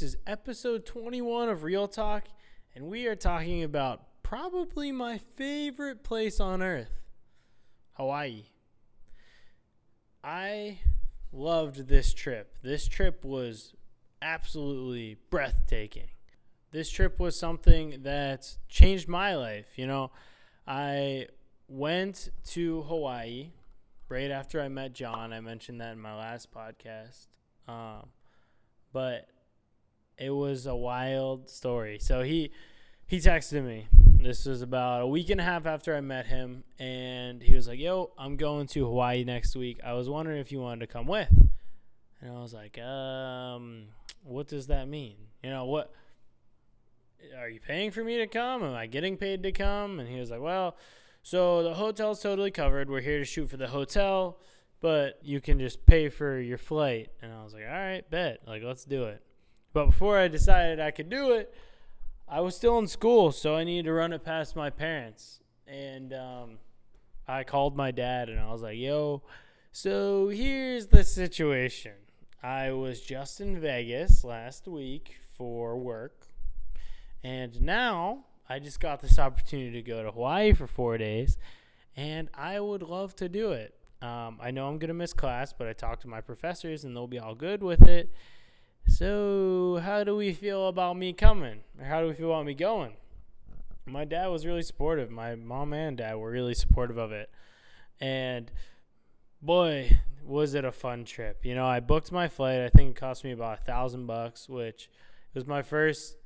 is episode 21 of Real Talk, and we are talking about probably my favorite place on earth, Hawaii. I loved this trip. This trip was absolutely breathtaking. This trip was something that changed my life. I went to Hawaii right after I met John. I mentioned that in my last podcast. But it was a wild story. So he texted me. This was about a week and a half after I met him, and he was like, yo, I'm going to Hawaii next week. I was wondering if you wanted to come with. And I was like, what does that mean? What are you paying for me to come? Am I getting paid to come? And he was like, well, so the hotel's totally covered. We're here to shoot for the hotel, but you can just pay for your flight. And I was like, all right, bet. Let's do it. But before I decided I could do it, I was still in school, so I needed to run it past my parents. And I called my dad, and I was like, yo, so here's the situation. I was just in Vegas last week for work, and now I just got this opportunity to go to Hawaii for 4 days, and I would love to do it. I know I'm going to miss class, but I talked to my professors, and they'll be all good with it. So how do we feel about me coming? Or how do we feel about me going? My dad was really supportive. My mom and dad were really supportive of it. And boy, was it a fun trip. I booked my flight. I think it cost me about $1,000, which was my first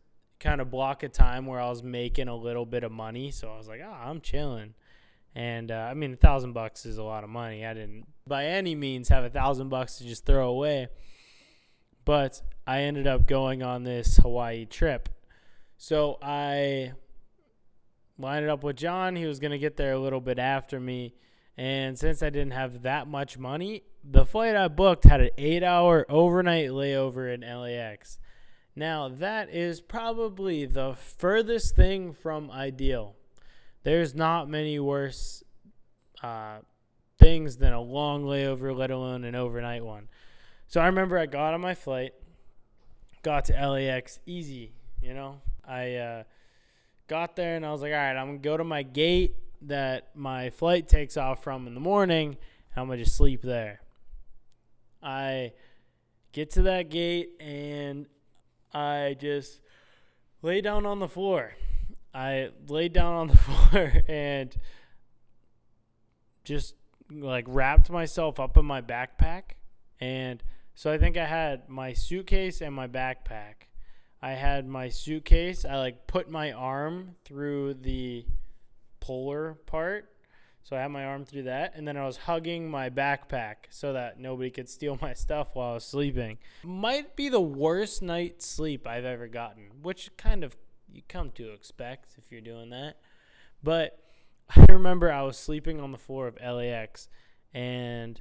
kind of block of time where I was making a little bit of money. So I was like, I'm chilling. And $1,000 is a lot of money. I didn't by any means have $1,000 to just throw away. But I ended up going on this Hawaii trip. So I lined up with John. He was going to get there a little bit after me. And since I didn't have that much money, the flight I booked had an 8-hour overnight layover in LAX. Now, that is probably the furthest thing from ideal. There's not many worse things than a long layover, let alone an overnight one. So I remember I got on my flight, got to LAX easy, I got there and I was like, all right, I'm going to go to my gate that my flight takes off from in the morning, and I'm going to just sleep there. I get to that gate and I just lay down on the floor. I laid down on the floor and just wrapped myself up in my backpack. And so I think I had my suitcase and my backpack. I had my suitcase. I put my arm through the polar part. So I had my arm through that. And then I was hugging my backpack so that nobody could steal my stuff while I was sleeping. Might be the worst night's sleep I've ever gotten, which kind of you come to expect if you're doing that. But I remember I was sleeping on the floor of LAX, and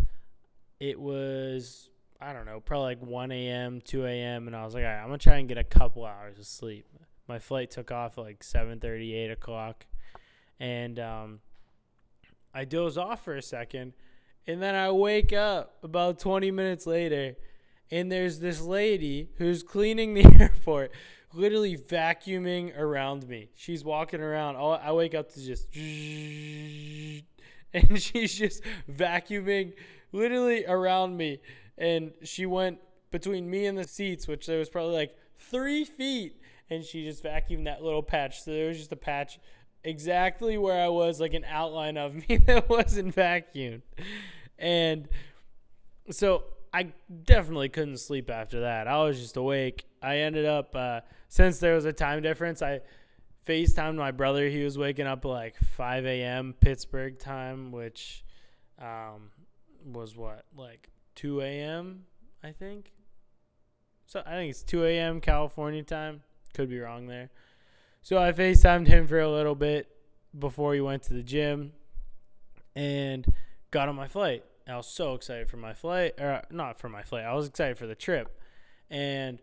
it was, I don't know, probably 1 a.m., 2 a.m., and I was like, all right, I'm going to try and get a couple hours of sleep. My flight took off at 7:30, 8 o'clock, and I doze off for a second, and then I wake up about 20 minutes later, and there's this lady who's cleaning the airport, literally vacuuming around me. She's walking around. I wake up to just, and she's just vacuuming literally around me. And she went between me and the seats, which there was probably 3 feet, and she just vacuumed that little patch. So there was just a patch exactly where I was, an outline of me that wasn't vacuumed. And so I definitely couldn't sleep after that. I was just awake. I ended up, since there was a time difference, I FaceTimed my brother. He was waking up at 5 a.m. Pittsburgh time, which was 2 a.m., I think. So I think it's 2 a.m. California time. Could be wrong there. So I FaceTimed him for a little bit before he went to the gym and got on my flight. I was so excited for my flight. Or not for my flight. I was excited for the trip. And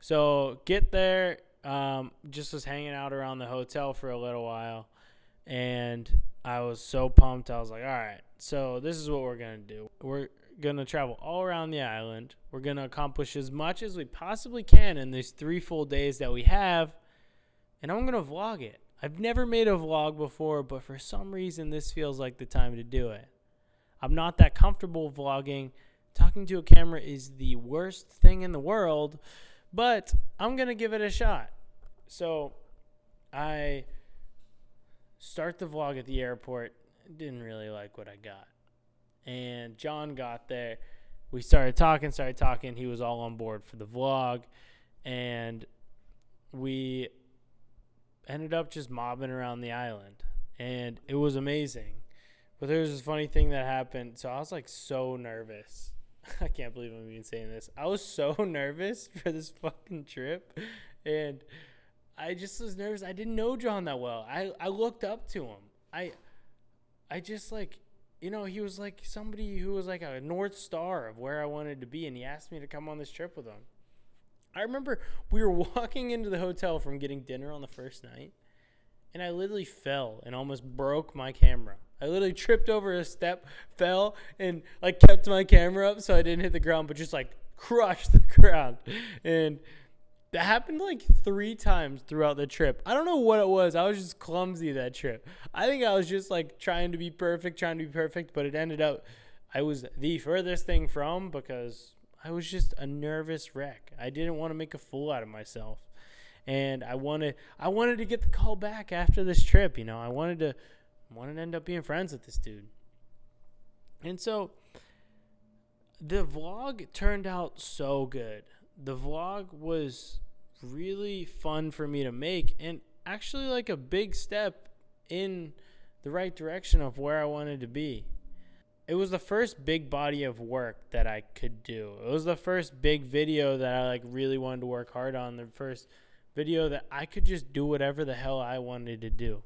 so get there, just was hanging out around the hotel for a little while. And I was so pumped. I was like, all right, so this is what we're going to do. We're going to travel all around the island. We're going to accomplish as much as we possibly can in these 3 full days that we have. And I'm going to vlog it. I've never made a vlog before, but for some reason, this feels like the time to do it. I'm not that comfortable vlogging. Talking to a camera is the worst thing in the world, but I'm going to give it a shot. So I start the vlog at the airport. Didn't really like what I got. And John got there. We started talking. He was all on board for the vlog. And we ended up just mobbing around the island. And it was amazing. But there was this funny thing that happened. So I was like so nervous. I can't believe I'm even saying this. I was so nervous for this fucking trip. And I just was nervous. I didn't know John that well. I looked up to him. I just like, you know, he was like somebody who was like a North Star of where I wanted to be. And he asked me to come on this trip with him. I remember we were walking into the hotel from getting dinner on the first night. And I literally fell and almost broke my camera. I literally tripped over a step, fell, and like kept my camera up so I didn't hit the ground, but just like crushed the ground. And that happened like 3 times throughout the trip. I don't know what it was. I was just clumsy that trip. I think I was just like trying to be perfect, but it ended up I was the furthest thing from, because I was just a nervous wreck. I didn't want to make a fool out of myself. And I wanted to get the call back after this trip, you know. I wanted to end up being friends with this dude. And so the vlog turned out so good. The vlog was really fun for me to make, and actually like a big step in the right direction of where I wanted to be. It was the first big body of work that I could do. It was the first big video that I like really wanted to work hard on. The first video that I could just do whatever the hell I wanted to do.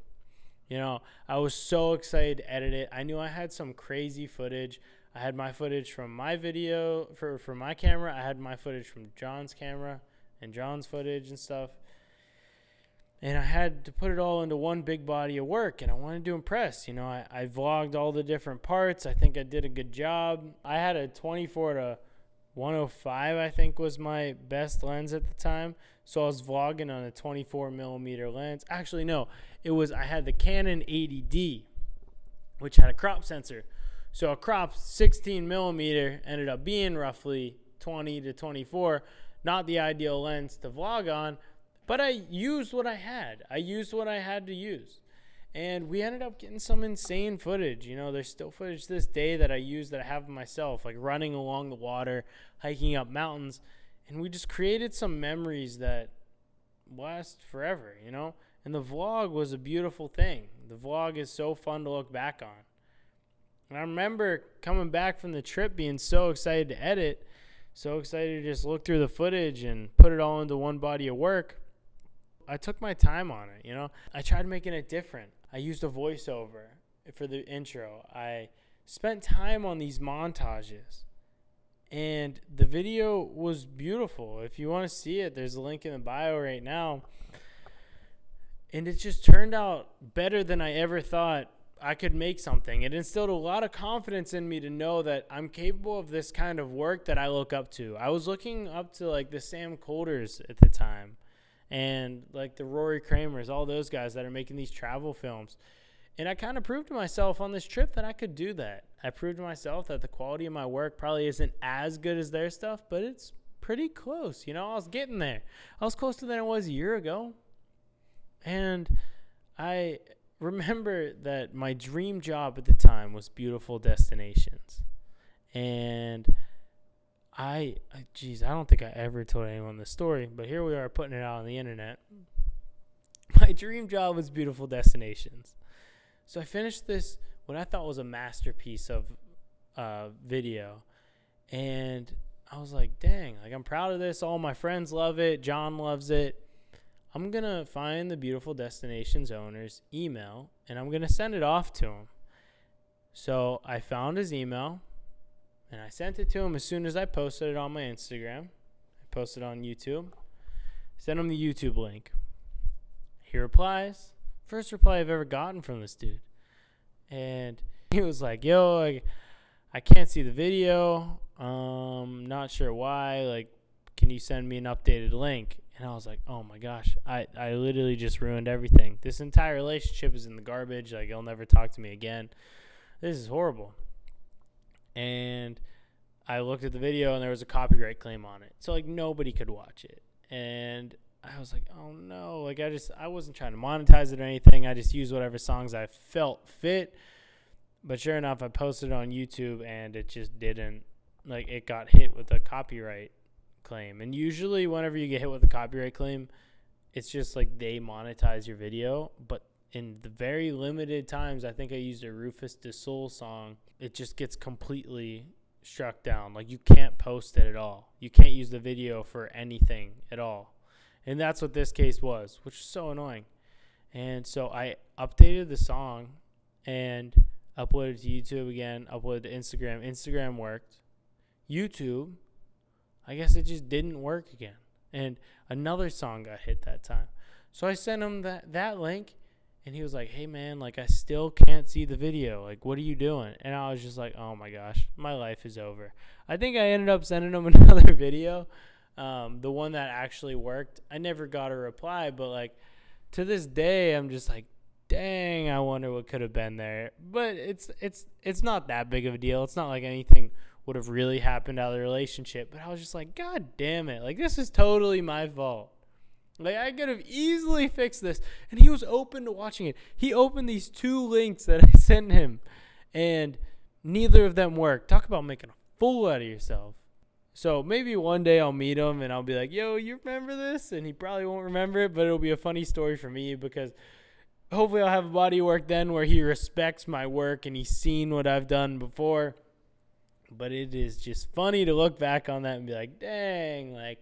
You know, I was so excited to edit it. I knew I had some crazy footage. I had my footage from my video for my camera. I had my footage from John's camera and John's footage and stuff. And I had to put it all into one big body of work, and I wanted to impress. You know, I vlogged all the different parts. I think I did a good job. I had a 24 to 105, I think, was my best lens at the time. So I was vlogging on a 24 millimeter lens. Actually, no, I had the Canon 80D, which had a crop sensor. So a cropped 16 millimeter ended up being roughly 20 to 24. Not the ideal lens to vlog on, but I used what I had. I used what I had to use. And we ended up getting some insane footage. You know, there's still footage to this day that I use that I have of myself, like running along the water, hiking up mountains. And we just created some memories that last forever, you know? And the vlog was a beautiful thing. The vlog is so fun to look back on. And I remember coming back from the trip being so excited to edit, so excited to just look through the footage and put it all into one body of work. I took my time on it, you know? I tried making it different. I used a voiceover for the intro. I spent time on these montages. And the video was beautiful. If you want to see it, there's a link in the bio right now. And it just turned out better than I ever thought I could make something. It instilled a lot of confidence in me to know that I'm capable of this kind of work that I look up to. I was looking up to like the Sam Coulters at the time, and like the Rory Kramers, all those guys that are making these travel films. And I kind of proved to myself on this trip that I could do that. I proved to myself that the quality of my work probably isn't as good as their stuff, but it's pretty close. You know, I was getting there. I was closer than I was a year ago. And I remember that my dream job at the time was Beautiful Destinations. And I don't think I ever told anyone this story, but here we are putting it out on the internet. My dream job was Beautiful Destinations. So I finished this, what I thought was a masterpiece of video. And I was like, dang, like I'm proud of this. All my friends love it. John loves it. I'm going to find the Beautiful Destinations owner's email, and I'm going to send it off to him. So I found his email, and I sent it to him as soon as I posted it on my Instagram. I posted it on YouTube. Sent him the YouTube link. He replies. First reply I've ever gotten from this dude. And he was like, yo, I can't see the video. Not sure why. Like, can you send me an updated link? And I was like, oh my gosh, I literally just ruined everything. This entire relationship is in the garbage. Like, he'll never talk to me again. This is horrible. And I looked at the video and there was a copyright claim on it. So, like, nobody could watch it. And I was like, oh no. Like, I wasn't trying to monetize it or anything. I just used whatever songs I felt fit. But sure enough, I posted it on YouTube and it just didn't. Like, it got hit with a copyright claim. And usually whenever you get hit with a copyright claim, it's just like they monetize your video. But in the very limited times I think I used a Rufus Du Sol song, it just gets completely struck down. Like, you can't post it at all. You can't use the video for anything at all. And that's what this case was, which is so annoying. And so I updated the song and uploaded to YouTube again, uploaded to Instagram. Instagram worked. YouTube, I guess it just didn't work again. And another song got hit that time. So I sent him that link, and he was like, hey, man, like, I still can't see the video. Like, what are you doing? And I was just like, oh, my gosh, my life is over. I think I ended up sending him another video, the one that actually worked. I never got a reply, but, like, to this day, I'm just like, dang, I wonder what could have been there. But it's not that big of a deal. It's not like anything would have really happened out of the relationship. But I was just like, God damn it. Like, this is totally my fault. Like, I could have easily fixed this. And he was open to watching it. He opened these 2 links that I sent him, and neither of them worked. Talk about making a fool out of yourself. So maybe one day I'll meet him and I'll be like, yo, you remember this? And he probably won't remember it, but it'll be a funny story for me, because hopefully I'll have a body of work then where he respects my work and he's seen what I've done before. But it is just funny to look back on that and be like, dang, like,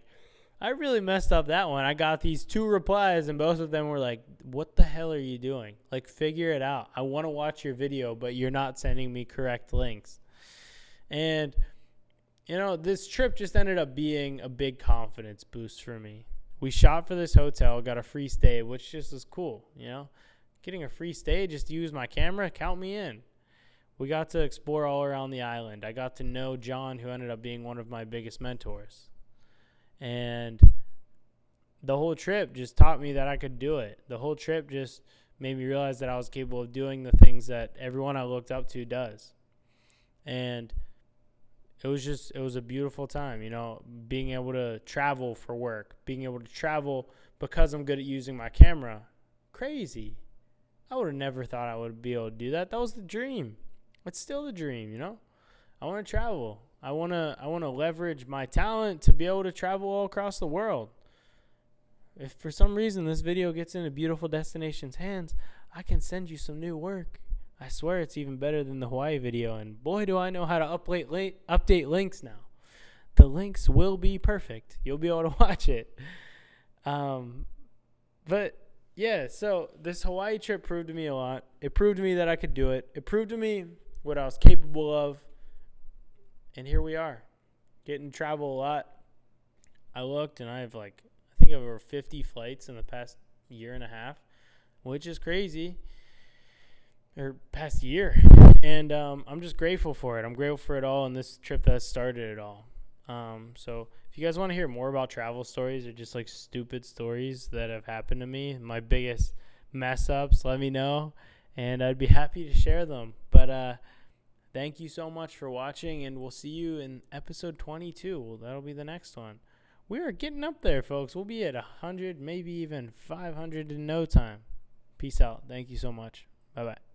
I really messed up that one. I got these 2 replies and both of them were like, what the hell are you doing? Like, figure it out. I want to watch your video, but you're not sending me correct links. And, you know, this trip just ended up being a big confidence boost for me. We shot for this hotel, got a free stay, which just was cool, you know. Getting a free stay just to use my camera, count me in. We got to explore all around the island. I got to know John, who ended up being one of my biggest mentors. And the whole trip just taught me that I could do it. The whole trip just made me realize that I was capable of doing the things that everyone I looked up to does. And it was a beautiful time, you know, being able to travel for work, being able to travel because I'm good at using my camera. Crazy. I would have never thought I would be able to do that. That was the dream. It's still the dream, you know. I want to travel. I want to leverage my talent to be able to travel all across the world. If for some reason this video gets into Beautiful Destination's hands, I can send you some new work. I swear it's even better than the Hawaii video, and boy do I know how to update links now. The links will be perfect. You'll be able to watch it. But yeah, so this Hawaii trip proved to me a lot. It proved to me that I could do it. It proved to me what I was capable of. And here we are, getting to travel a lot. I looked, and I think over 50 flights in the past year and a half, which is crazy, or past year. And I'm just grateful for it. I'm grateful for it all, and this trip that started it all. So if you guys want to hear more about travel stories or just like stupid stories that have happened to me, my biggest mess ups, let me know, and I'd be happy to share them. But thank you so much for watching, and we'll see you in episode 22. Well, that'll be the next one. We are getting up there, folks. We'll be at 100, maybe even 500 in no time. Peace out. Thank you so much. Bye-bye.